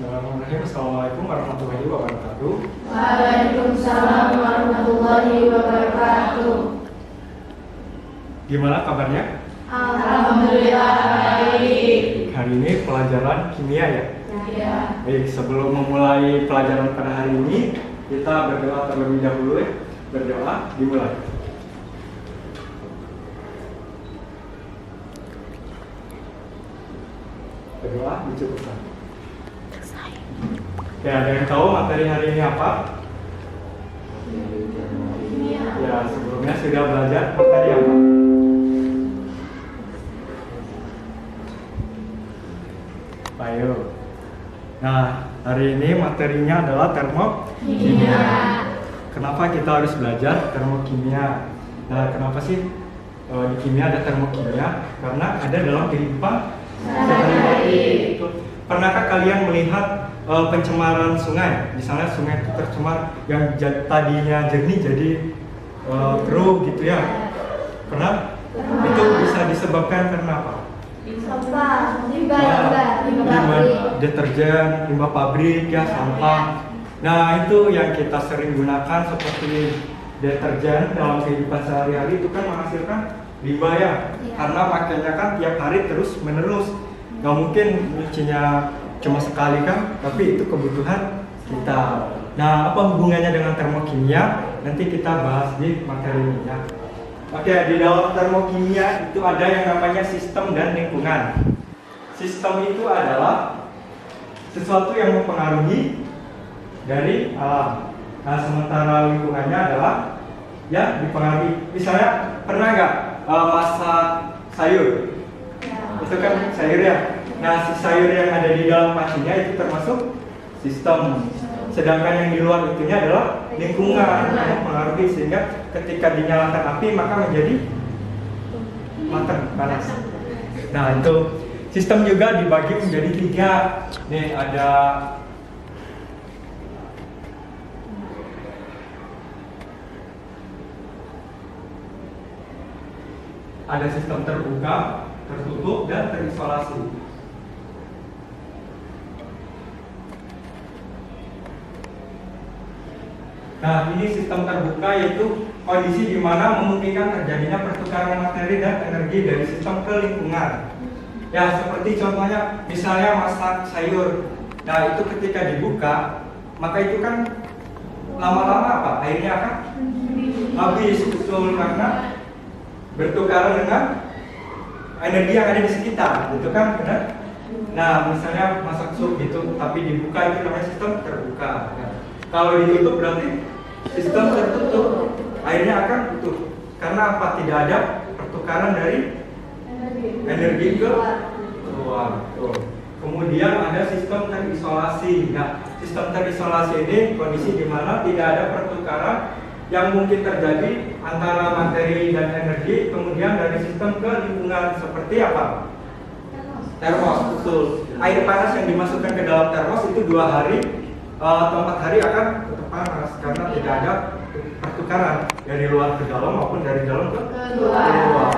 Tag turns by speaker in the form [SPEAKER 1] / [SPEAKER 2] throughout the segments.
[SPEAKER 1] Bismillahirrahmanirrahim. Assalamualaikum warahmatullahi wabarakatuh.
[SPEAKER 2] Waalaikumsalam warahmatullahi wabarakatuh.
[SPEAKER 1] Gimana kabarnya?
[SPEAKER 2] Alhamdulillah baik.
[SPEAKER 1] Hari ini pelajaran kimia ya?
[SPEAKER 2] Ya.
[SPEAKER 1] Baik, sebelum memulai pelajaran pada hari ini, kita berdoa terlebih dahulu ya. Berdoa, dimulai. Berdoa, dicukupkan. Ya, ada yang tahu materi hari ini apa? Ya, sebelumnya sudah belajar materi apa? Ayo. Nah, hari ini materinya adalah termokimia. Kenapa kita harus belajar termokimia? Nah, kenapa sih di kimia ada termokimia? Karena ada dalam kehidupan sehari-hari. Pernahkah kalian melihat pencemaran sungai? Misalnya sungai itu tercemar yang tadinya jernih jadi keruh gitu ya. Pernah? Itu bisa disebabkan karena apa? Limbah deterjen, limbah pabrik ya, sampah. Nah, itu yang kita sering gunakan seperti deterjen dalam kehidupan sehari-hari itu kan menghasilkan limbah ya. Karena pakainya kan tiap hari terus menerus. Nggak mungkin nyucinya cuma sekali kan, tapi itu kebutuhan kita. Nah, apa hubungannya dengan termokimia? Nanti kita bahas di materi ini ya. Oke, di dalam termokimia itu ada yang namanya sistem dan lingkungan. Sistem itu adalah sesuatu yang mempengaruhi dari alam. Nah, sementara lingkungannya adalah ya dipengaruhi. Misalnya pernah nggak masak sayur? Itu kan sayur ya. Nah, si sayur yang ada di dalam pancinya itu termasuk sistem. Sedangkan yang di luar itunya adalah lingkungan yang mempengaruhi, sehingga ketika dinyalakan api maka menjadi matang, panas. Nah, itu sistem juga dibagi menjadi 3. Nih ada sistem terbuka, tertutup, dan terisolasi. Nah, ini sistem terbuka yaitu kondisi di mana memungkinkan terjadinya pertukaran materi dan energi dari sistem ke lingkungan. Ya, seperti contohnya misalnya masak sayur. Nah, itu ketika dibuka, maka itu kan lama-lama apa? Airnya akan habis, betul, karena bertukaran dengan energi yang ada di sekitar, gitu kan, benar? Nah, misalnya masak sup gitu, tapi dibuka itu namanya sistem terbuka. Ya. Kalau ditutup berarti sistem tertutup, airnya akan tutup. Karena apa? Tidak ada pertukaran dari energi ke luar. Kemudian ada sistem terisolasi. Nah, sistem terisolasi ini kondisi di mana tidak ada pertukaran yang mungkin terjadi antara materi dan energi, kemudian dari sistem ke lingkungan. Seperti apa? Termos, betul. Air panas yang dimasukkan ke dalam termos itu 2 hari atau 4 hari akan tetap panas karena tidak ada pertukaran dari luar ke dalam maupun dari dalam ke luar.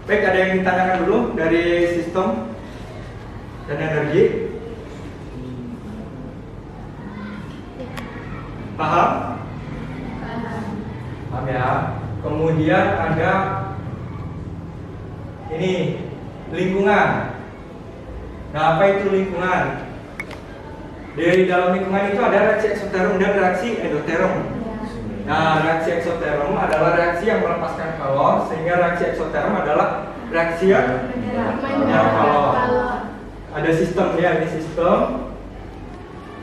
[SPEAKER 1] Baik, ada yang ditanyakan dulu dari sistem dan energi? Paham? Paham ya. Kemudian ada ini lingkungan. Nah, apa itu lingkungan? Dari dalam lingkungan itu ada reaksi eksoterum dan reaksi endoterum. Nah, reaksi eksoterum adalah reaksi yang melepaskan kalor, sehingga reaksi eksoterum adalah reaksi yang menyerap kalor. Ada sistem ya, ini sistem.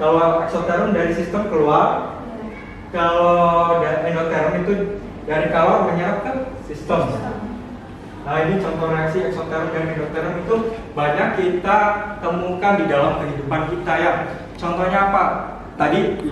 [SPEAKER 1] Kalau eksoterum dari sistem keluar, kalau endoterum itu dari kalor menyerap ke sistem. Nah, ini contoh reaksi eksoterum dan endoterum itu banyak kita temukan di dalam kehidupan kita ya. Contohnya apa? Tadi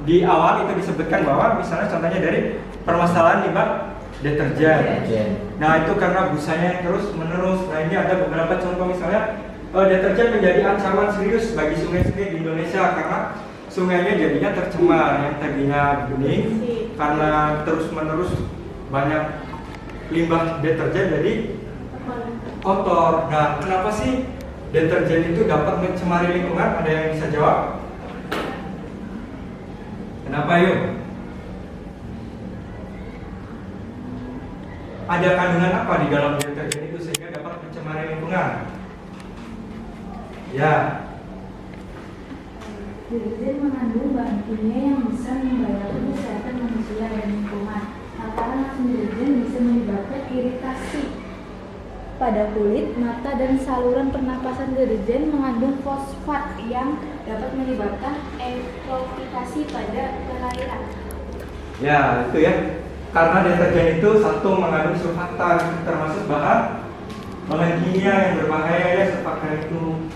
[SPEAKER 1] di awal itu disebutkan bahwa misalnya contohnya dari permasalahan limbah deterjen. Nah, itu karena busanya yang terus menerus. Nah, ini ada beberapa contoh, misalnya deterjen menjadi ancaman serius bagi sungai-sungai di Indonesia karena sungainya jadinya tercemar, yang tadinya bening karena terus menerus banyak limbah deterjen jadi kotor. Nah, kenapa sih deterjen itu dapat mencemari lingkungan? Ada yang bisa jawab? Kenapa yuk? Ada kandungan apa di dalam deterjen itu sehingga dapat mencemari lingkungan? Ya.
[SPEAKER 3] Deterjen mengandung bahan kimia yang bisa membahayakan kesehatan manusia dan lingkungan. Lantaran deterjen bisa menyebabkan iritasi pada kulit, mata, dan saluran pernapasan. Deterjen mengandung fosfat yang dapat menyebabkan eutrofikasi pada cairan.
[SPEAKER 1] Ya, itu ya. Karena deterjen itu satu mengandung surfaktan, termasuk bahan kimia yang berbahaya ya, surfaktan itu.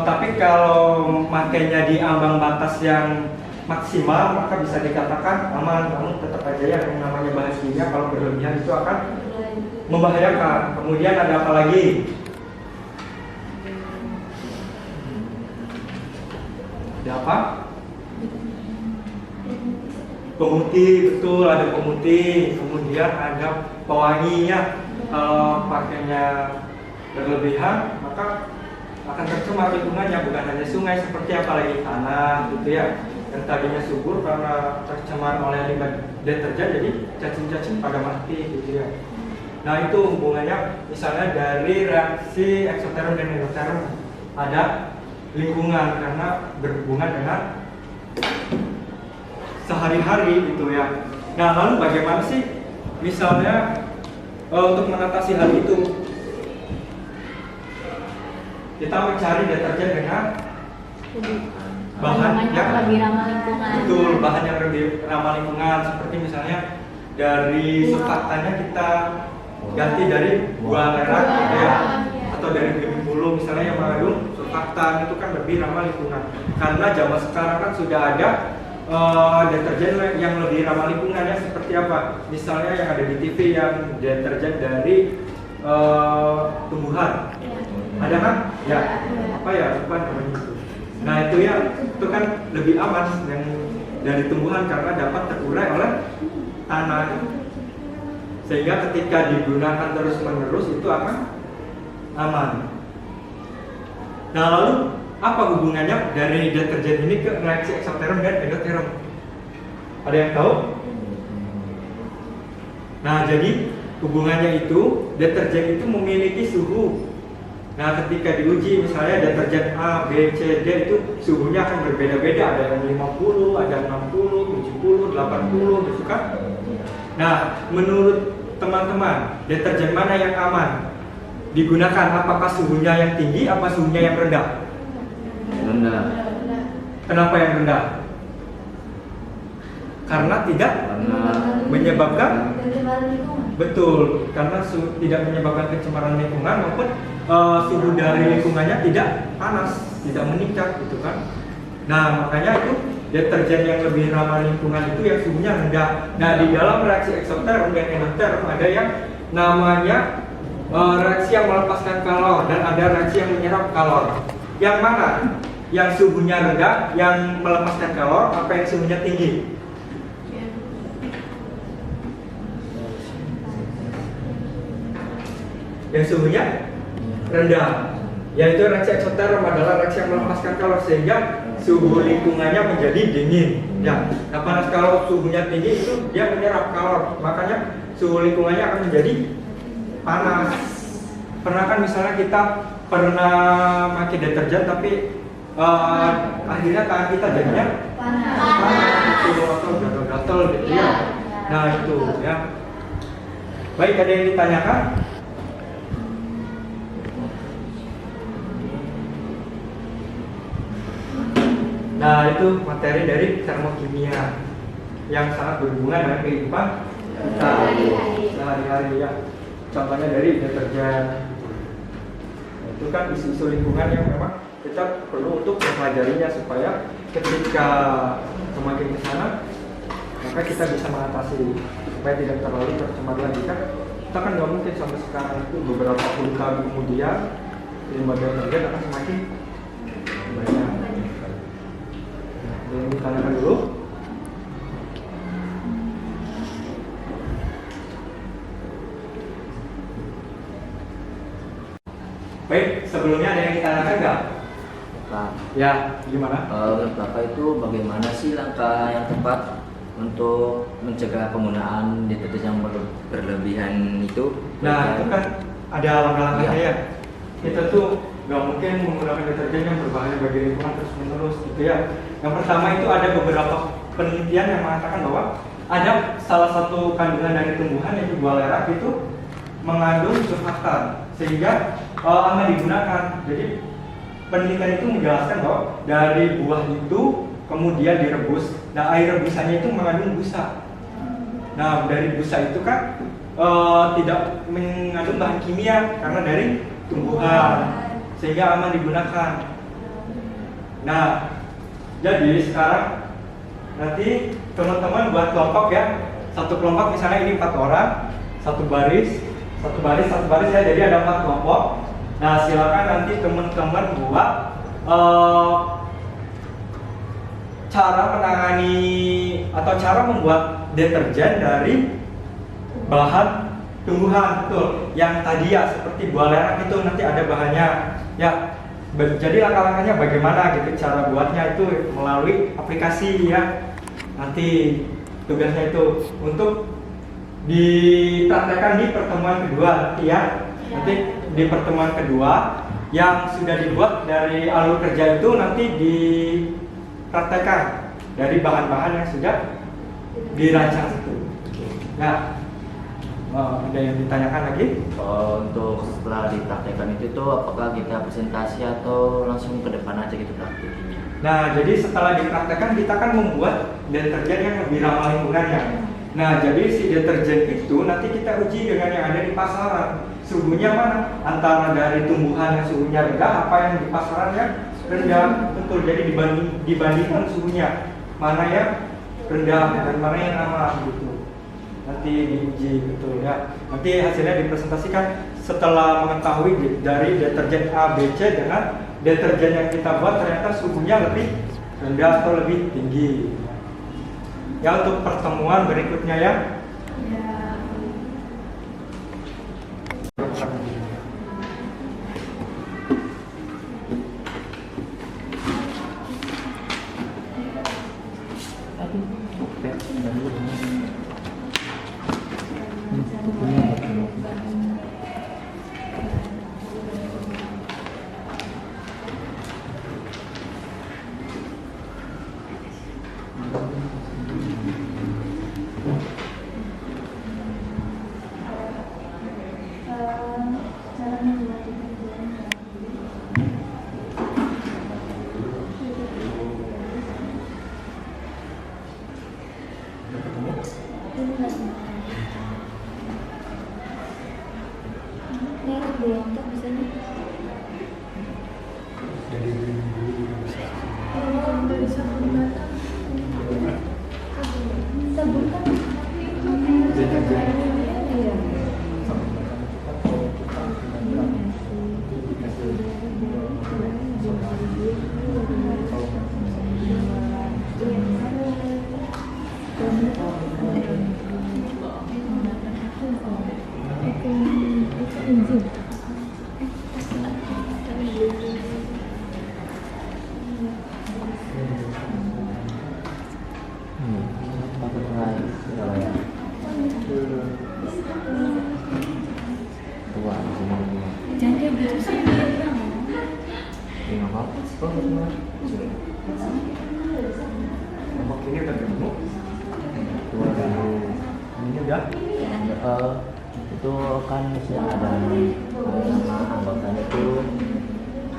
[SPEAKER 1] Tapi kalau makainya di ambang batas yang maksimal, maka bisa dikatakan aman. Namun tetap aja ya, yang namanya bahan kimia kalau berlebihan itu akan membahayakan. Kemudian ada apa lagi? Ada apa? Pemutih, betul, ada pemutih. Kemudian ada pewanginya. Kalau pakainya berlebihan, maka akan tercemar lingkungannya, bukan hanya sungai, seperti apalagi tanah gitu ya, yang tadinya subur karena tercemar oleh limbah deterjen, jadi cacing-cacing pada mati gitu ya. Nah itu hubungannya misalnya dari reaksi eksoterum dan endoterum ada lingkungan karena berhubungan dengan sehari-hari gitu ya. Nah lalu bagaimana sih misalnya untuk mengatasi hal itu? Kita mencari deterjen dengan bahan yang
[SPEAKER 3] lebih ramah lingkungan.
[SPEAKER 1] Betul, bahan yang lebih ramah lingkungan, seperti misalnya dari surfaktannya kita ganti dari buah merah gitu ya, atau dari belimbing bulu misalnya yang mengandung surfaktan, itu kan lebih ramah lingkungan. Karena zaman sekarang kan sudah ada deterjen yang lebih ramah lingkungannya, seperti apa? Misalnya yang ada di TV yang deterjen dari tumbuhan. Ada kan? Ya. Apa ya? Lupa namanya itu. Nah itu ya, itu kan lebih aman yang dari tumbuhan karena dapat terurai oleh tanah. Sehingga ketika digunakan terus-menerus itu akan aman. Nah lalu apa hubungannya dari deterjen ini ke reaksi eksoterum dan endoterum? Ada yang tahu? Nah jadi hubungannya itu, deterjen itu memiliki suhu. Nah ketika diuji misalnya deterjen A, B, C, D itu suhunya akan berbeda-beda. Ada yang 50, ada 60, 70, 80 gitu kan. Nah menurut teman-teman, deterjen mana yang aman digunakan? Apakah suhunya yang tinggi, apa suhunya yang rendah?
[SPEAKER 4] Rendah.
[SPEAKER 1] Kenapa yang rendah? Karena tidak menyebabkan, betul, karena tidak menyebabkan pencemaran lingkungan maupun suhu dari lingkungannya tidak panas, tidak meningkat gitu kan. Nah makanya itu deterjen yang lebih ramah lingkungan itu yang suhunya rendah. Nah di dalam reaksi eksoterum dan endoterum ada yang namanya reaksi yang melepaskan kalor dan ada reaksi yang menyerap kalor. Yang mana? Yang suhunya rendah yang melepaskan kalor, apa yang suhunya tinggi? Yang suhunya rendah, yaitu reaksi eksoterum adalah reaksi yang melepaskan kalor sehingga suhu lingkungannya menjadi dingin. Ya, nah panas kalau suhunya tinggi itu dia menyerap kalor, makanya suhu lingkungannya akan menjadi panas. Pernah kan misalnya kita pernah pakai deterjen tapi akhirnya tangan kita jadinya panas gitu atau gatal-gatal gitu ya. Nah itu ya. Baik, ada yang ditanyakan? Nah itu materi dari termokimia yang sangat berhubungan dengan kehidupan kita sehari-hari ya. Contohnya dari deterjen. Itu kan isu-isu lingkungan yang memang kita perlu untuk mempelajarinya supaya ketika semakin ke sana maka kita bisa mengatasi supaya tidak terlalu tercemar lagi kan. Kita kan nggak mungkin sampai sekarang itu beberapa puluh tahun kemudian limbah deterjen akan semakin banyak. Yang ditanyakan dulu. Baik, sebelumnya ada yang ditanyakan nggak?
[SPEAKER 4] Pak,
[SPEAKER 1] Ya, gimana?
[SPEAKER 4] menurut Bapak itu bagaimana sih langkah yang tepat untuk mencegah penggunaan deterjen yang berlebihan itu?
[SPEAKER 1] Nah, itu kan ada langkah-langkahnya
[SPEAKER 4] Iya.
[SPEAKER 1] ya. Kita tuh nggak mungkin menggunakan deterjen yang berbahaya bagi lingkungan terus-menerus gitu ya. Yang pertama itu ada beberapa penelitian yang mengatakan bahwa ada salah satu kandungan dari tumbuhan yaitu buah lerah itu mengandung surfaktan sehingga aman digunakan. Jadi penelitian itu menjelaskan bahwa dari buah itu kemudian direbus. Nah, air rebusannya itu mengandung busa. Nah, dari busa itu kan tidak mengandung bahan kimia karena dari tumbuhan sehingga aman digunakan. Nah, jadi sekarang nanti teman-teman buat kelompok ya. Satu kelompok misalnya ini 4 orang, satu baris ya. Jadi ada 4 kelompok. Nah, silakan nanti teman-teman buat cara menangani atau cara membuat deterjen dari bahan tumbuhan, betul. Yang tadi ya seperti buah lerah itu nanti ada bahannya. Ya, jadi langkah-langkahnya bagaimana gitu cara buatnya itu melalui aplikasi ya. Nanti tugasnya itu untuk dipraktekkan di pertemuan kedua nanti ya. Nanti di pertemuan kedua yang sudah dibuat dari alur kerja itu nanti dipraktekkan dari bahan-bahan yang sudah dirancang itu. Nah, ada yang ditanyakan lagi?
[SPEAKER 4] Untuk setelah dipraktekkan itu tuh apakah kita presentasi atau langsung ke depan aja gitu praktiknya?
[SPEAKER 1] Nah, jadi setelah dipraktekkan kita kan membuat deterjen yang lebih ramah lingkungannya. Nah, jadi si deterjen itu nanti kita uji dengan yang ada di pasaran. Suhunya mana? Antara dari tumbuhan yang suhunya rendah, apa yang di pasaran yang rendah. Betul, jadi dibandingkan suhunya mana yang rendah dan mana yang aman gitu. Nanti diuji betul ya. Nanti hasilnya dipresentasikan setelah mengetahui dari deterjen A, B, C dengan deterjen yang kita buat ternyata suhunya lebih rendah atau lebih tinggi. Ya, untuk pertemuan berikutnya ya.
[SPEAKER 3] Cara membuat deterjen. Berontak bisa nih.
[SPEAKER 1] Dari dulu juga bisa.
[SPEAKER 3] Dari sabun batang. Sabun kan
[SPEAKER 1] Deterjen.
[SPEAKER 3] iya. Jangan kayak gitu sih.
[SPEAKER 1] Kelompok ini udah ketemu. Ini udah.
[SPEAKER 4] Itu kan misalnya ada nama anggotanya itu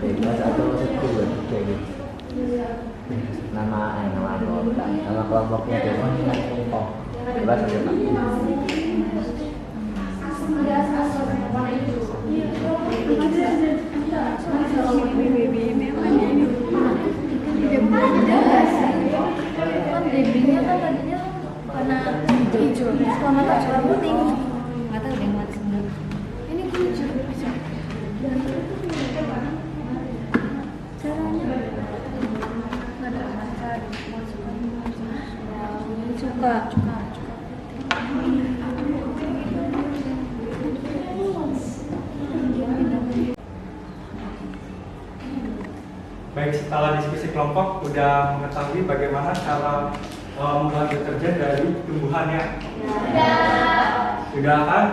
[SPEAKER 4] bebas atau sekur kayak gitu. Nama anggota, nama kelompoknya itu kelompok bebas atau
[SPEAKER 3] Babynya kan tadinya warna hijau, selama tak coba kuning, nggak tahu deh mati semua. Ini hijau, caranya nggak ada rasa, suka.
[SPEAKER 1] Baik, setelah diskusi kelompok udah mengetahui bagaimana cara membuat deterjen dari tumbuhannya. Sudah kan?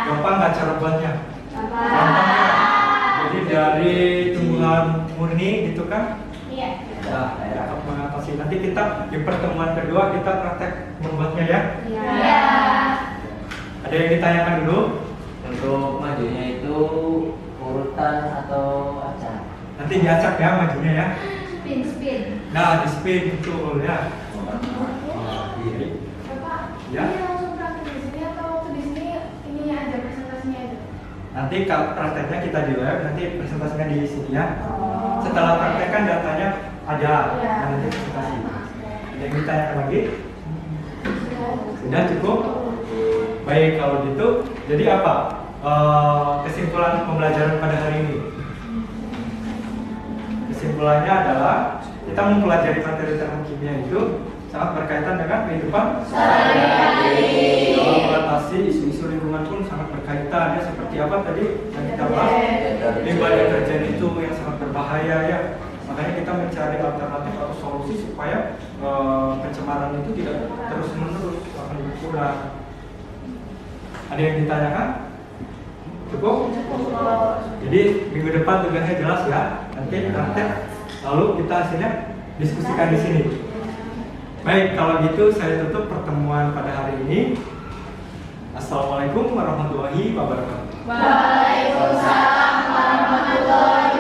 [SPEAKER 1] Gampang nggak cara buatnya? Gampang ya. Jadi dari tumbuhan murni gitu kan? Nah, dapat mengatasi. Nanti kita di pertemuan kedua kita praktek membuatnya ya. Ada yang ditanyakan dulu?
[SPEAKER 4] Untuk majunya itu urutan atau acak?
[SPEAKER 1] Nanti diacak ya majunya ya.
[SPEAKER 3] Spin.
[SPEAKER 1] Nah, di spin itu ya. Ya.
[SPEAKER 2] Ini langsung praktek di sini atau di sini ininya aja presentasinya aja?
[SPEAKER 1] Nanti kalau prakteknya kita di web, nanti presentasinya di sini ya. Setelah praktek kan datanya ada, nanti presentasi. Ada yang ditanyakan lagi? Sudah cukup? Baik, kalau gitu, jadi apa kesimpulan pembelajaran pada hari ini? Kesimpulannya adalah kita mempelajari materi termokimia itu sangat berkaitan dengan kehidupan sehari-hari. Dalam mengatasi isu-isu lingkungan pun sangat berkaitan ya. Seperti apa tadi yang kita bahas? Limbah deterjen itu yang sangat berbahaya ya. Makanya kita mencari alternatif atau solusi supaya pencemaran itu tidak terus-menerus akan berkurang. Ada yang ditanyakan? Cukup? Jadi minggu depan tugasnya jelas ya. Nanti praktek, lalu kita hasilnya diskusikan di sini. Baik, kalau gitu saya tutup pertemuan pada hari ini. Assalamualaikum warahmatullahi wabarakatuh.
[SPEAKER 2] Waalaikumsalam warahmatullahi